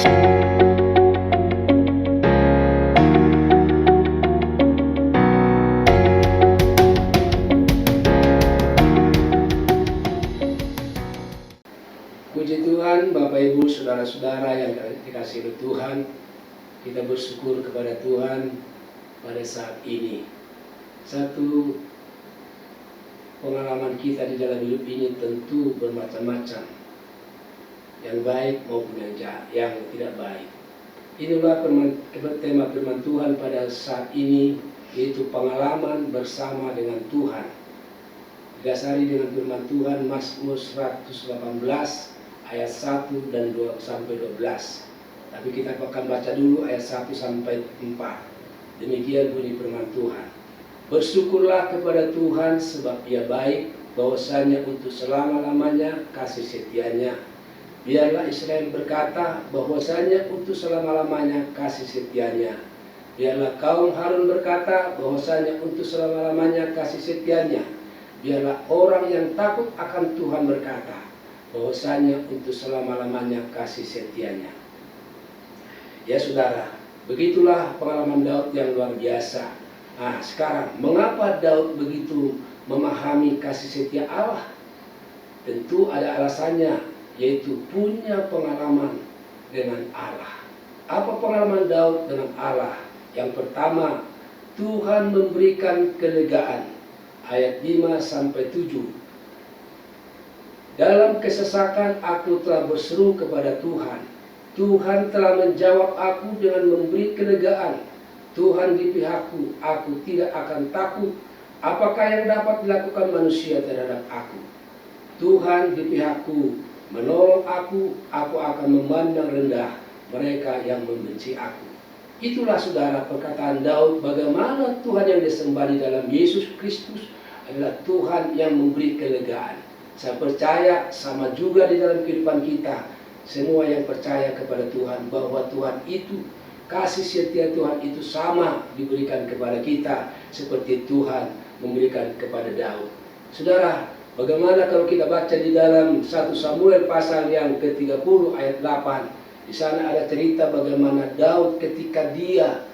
Puji Tuhan, Bapak Ibu, Saudara-saudara yang dikasihi oleh Tuhan, kita bersyukur kepada Tuhan pada saat ini. Satu pengalaman kita di dalam hidup ini tentu bermacam-macam, yang baik maupun yang tidak baik. Inilah tema firman Tuhan pada saat ini, yaitu pengalaman bersama dengan Tuhan. Didasari dengan firman Tuhan Mazmur 118 ayat 1 dan 2 sampai 12. Tapi kita akan baca dulu ayat 1 sampai 4. Demikian bunyi firman Tuhan. Bersyukurlah kepada Tuhan sebab Ia baik, bahwasanya untuk selama-lamanya kasih setianya. Biarlah Israel berkata bahwasanya untuk selama-lamanya kasih setianya. Biarlah kaum Harun berkata bahwasanya untuk selama-lamanya kasih setianya. Biarlah orang yang takut akan Tuhan berkata bahwasanya untuk selama-lamanya kasih setianya. Ya saudara, begitulah pengalaman Daud yang luar biasa. Nah sekarang, mengapa Daud begitu memahami kasih setia Allah? Tentu ada alasannya, yaitu punya pengalaman dengan Allah. Apa pengalaman Daud dengan Allah? Yang pertama, Tuhan memberikan kelegaan. Ayat 5 sampai 7. Dalam kesesakan aku telah berseru kepada Tuhan. Tuhan telah menjawab aku dengan memberi kelegaan. Tuhan di pihakku, aku tidak akan takut. Apakah yang dapat dilakukan manusia terhadap aku? Tuhan di pihakku, menolong aku akan memandang rendah mereka yang membenci aku. Itulah saudara perkataan Daud, bagaimana Tuhan yang disembah di dalam Yesus Kristus adalah Tuhan yang memberi kelegaan. Saya percaya sama juga di dalam kehidupan kita, semua yang percaya kepada Tuhan, bahwa Tuhan itu, kasih setia Tuhan itu sama diberikan kepada kita seperti Tuhan memberikan kepada Daud. Saudara, bagaimana kalau kita baca di dalam 1 Samuel pasal yang ke-30 ayat 8. Di sana ada cerita bagaimana Daud ketika dia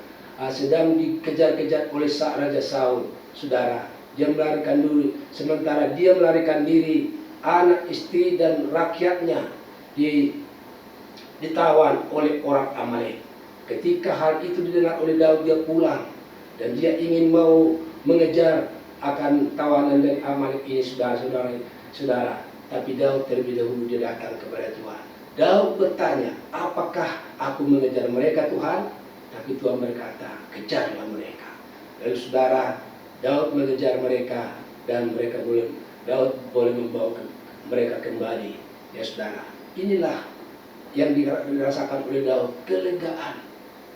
sedang dikejar-kejar oleh Raja Saul. Saudara, dia melarikan diri, sementara dia melarikan diri, anak, istri, dan rakyatnya ditawan oleh orang Amalek. Ketika hal itu didengar oleh Daud, dia pulang dan dia ingin mau mengejar akan tawanan dari Amalek ini, saudara. Tapi Daud terlebih dahulu dia datang kepada Tuhan. Daud bertanya, apakah aku mengejar mereka Tuhan? Tapi Tuhan berkata, kejarlah mereka. Lalu saudara, Daud mengejar mereka dan Daud boleh membawa mereka kembali. Ya saudara, inilah yang dirasakan oleh Daud, kelegaan.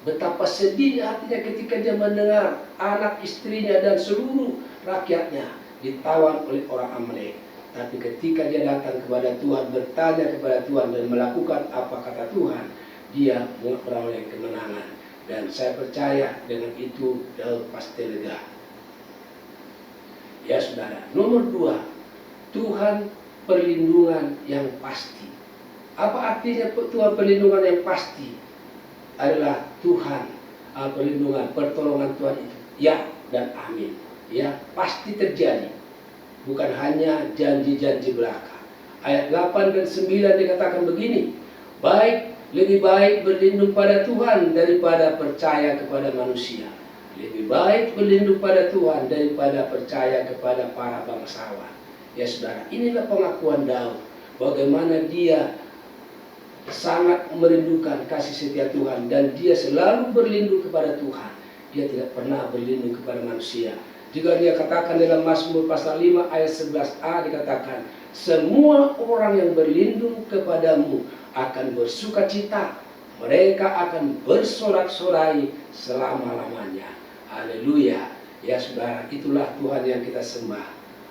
Betapa sedihnya hatinya ketika dia mendengar anak istrinya dan seluruh rakyatnya ditawan oleh orang Amalek. Tapi ketika dia datang kepada Tuhan, bertanya kepada Tuhan dan melakukan apa kata Tuhan, dia memperoleh kemenangan. Dan saya percaya dengan itu Daud pasti lega. Ya saudara, nomor 2, Tuhan perlindungan yang pasti. Apa artinya Tuhan perlindungan yang pasti? Adalah Tuhan perlindungan, pertolongan Tuhan itu. Ya dan amin. Ya, pasti terjadi. Bukan hanya janji-janji belaka. Ayat 8 dan 9 dikatakan begini. Lebih baik berlindung pada Tuhan daripada percaya kepada manusia. Lebih baik berlindung pada Tuhan daripada percaya kepada para bangsawan. Ya saudara, inilah pengakuan Daud. Bagaimana dia sangat merindukan kasih setia Tuhan. Dan dia selalu berlindung kepada Tuhan. Dia tidak pernah berlindung kepada manusia. Juga dia katakan dalam Mazmur pasal 5 ayat 11a dikatakan, semua orang yang berlindung kepadamu akan bersuka cita. Mereka akan bersorak-sorai selama-lamanya. Haleluya. Ya saudara, itulah Tuhan yang kita sembah.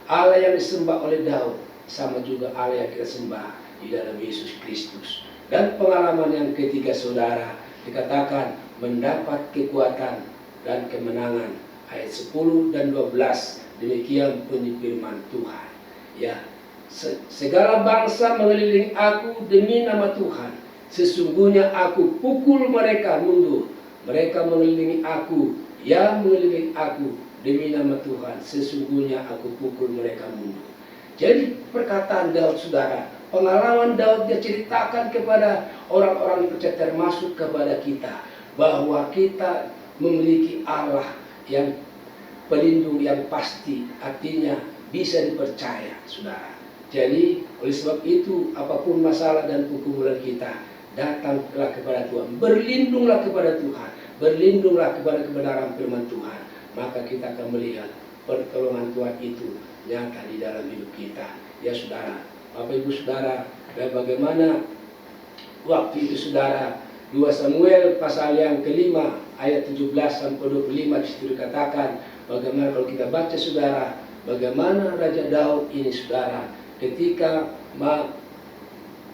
Allah yang disembah oleh Daud sama juga Allah yang kita sembah di dalam Yesus Kristus. Dan pengalaman yang ketiga saudara, dikatakan mendapat kekuatan dan kemenangan. Ayat 10 dan 12, demikian bunyi firman Tuhan. Ya, segala bangsa mengelilingi aku demi nama Tuhan. Sesungguhnya aku pukul mereka mundur. Mereka mengelilingi aku, yang mengelilingi aku demi nama Tuhan. Sesungguhnya aku pukul mereka mundur. Jadi perkataan Daud, saudara, pengalaman Daud dia ceritakan kepada orang-orang percaya, termasuk kepada kita, bahwa kita memiliki Allah yang pelindung yang pasti, artinya bisa dipercaya, saudara. Jadi oleh sebab itu, apapun masalah dan pergumulan kita, datanglah kepada Tuhan, berlindunglah kepada Tuhan, berlindunglah kepada kebenaran firman Tuhan. Maka kita akan melihat pertolongan Tuhan itu nyata di dalam hidup kita. Ya saudara, Bapak Ibu saudara, dan bagaimana waktu itu saudara, 2 Samuel pasal yang kelima ayat 17 sampai 25 disitu dikatakan, bagaimana kalau kita baca saudara, bagaimana Raja Daud ini saudara, ketika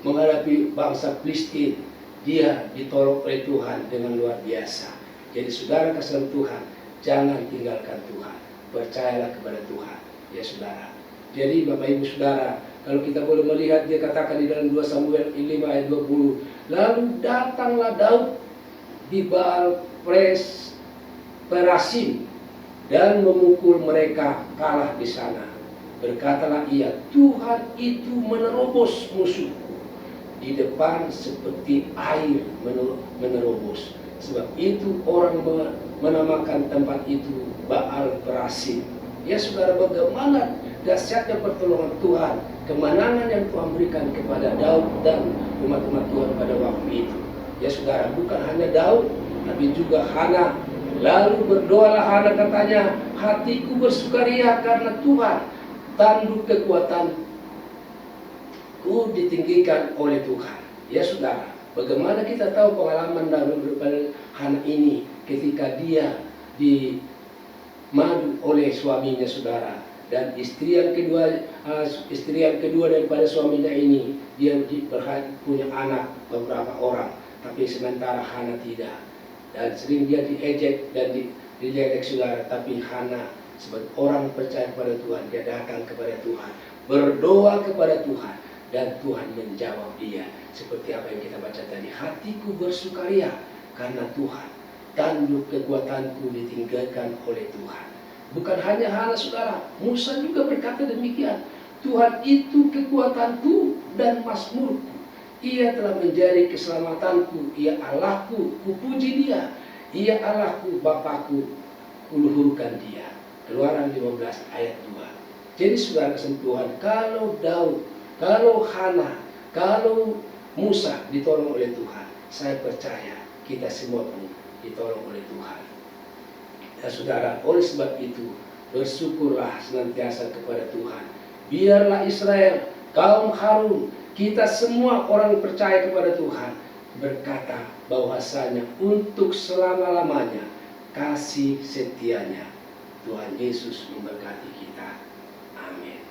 menghadapi bangsa Filistin, dia ditolong oleh Tuhan dengan luar biasa. Jadi saudara kasih Tuhan, jangan tinggalkan Tuhan, percayalah kepada Tuhan, ya saudara. Jadi Bapak Ibu saudara, kalau kita boleh melihat, dia katakan di dalam 2 Samuel 5 ayat 20, lalu datanglah Daud di Baal Perasim dan memukul mereka kalah di sana. Berkatalah ia, Tuhan itu menerobos musuhku di depan seperti air menerobos. Sebab itu orang menamakan tempat itu Baal Perasim. Ya saudara, bagaimana dahsyatnya pertolongan Tuhan, kemenangan yang Tuhan berikan kepada Daud dan umat-umat Tuhan pada waktu itu. Ya saudara, bukan hanya Daud, tapi juga Hana. Lalu berdoalah Hana, katanya, hatiku bersukaria karena Tuhan, tanduk kekuatanku ditinggikan oleh Tuhan. Ya saudara, bagaimana kita tahu pengalaman dalam Hana ini ketika dia dimadu oleh suaminya saudara, dan istri yang kedua daripada suaminya ini, dia punya anak beberapa orang, tapi sementara Hana tidak, dan sering dia diejek dan diledek saudara. Tapi Hana sebagai orang percaya kepada Tuhan, dia datang kepada Tuhan, berdoa kepada Tuhan, dan Tuhan menjawab dia. Seperti apa yang kita baca tadi, hatiku bersukaria karena Tuhan, tanduk kekuatanku ditinggalkan oleh Tuhan. Bukan hanya Hana saudara, Musa juga berkata demikian. Tuhan itu kekuatanku dan mazmurku, ia telah menjadi keselamatanku, ia Allahku, kupuji dia, ia Allahku, Bapakku, kuluhurkan dia. Keluaran 15 ayat 2. Jadi saudara kesentuhan, kalau Daud, kalau Hana, kalau Musa ditolong oleh Tuhan, saya percaya kita semua pun ditolong oleh Tuhan. Ya saudara, oleh sebab itu bersyukurlah senantiasa kepada Tuhan. Biarlah Israel, kaum Harun, kita semua orang percaya kepada Tuhan berkata bahwasanya untuk selama-lamanya kasih setianya Tuhan Yesus memberkati kita. Amin.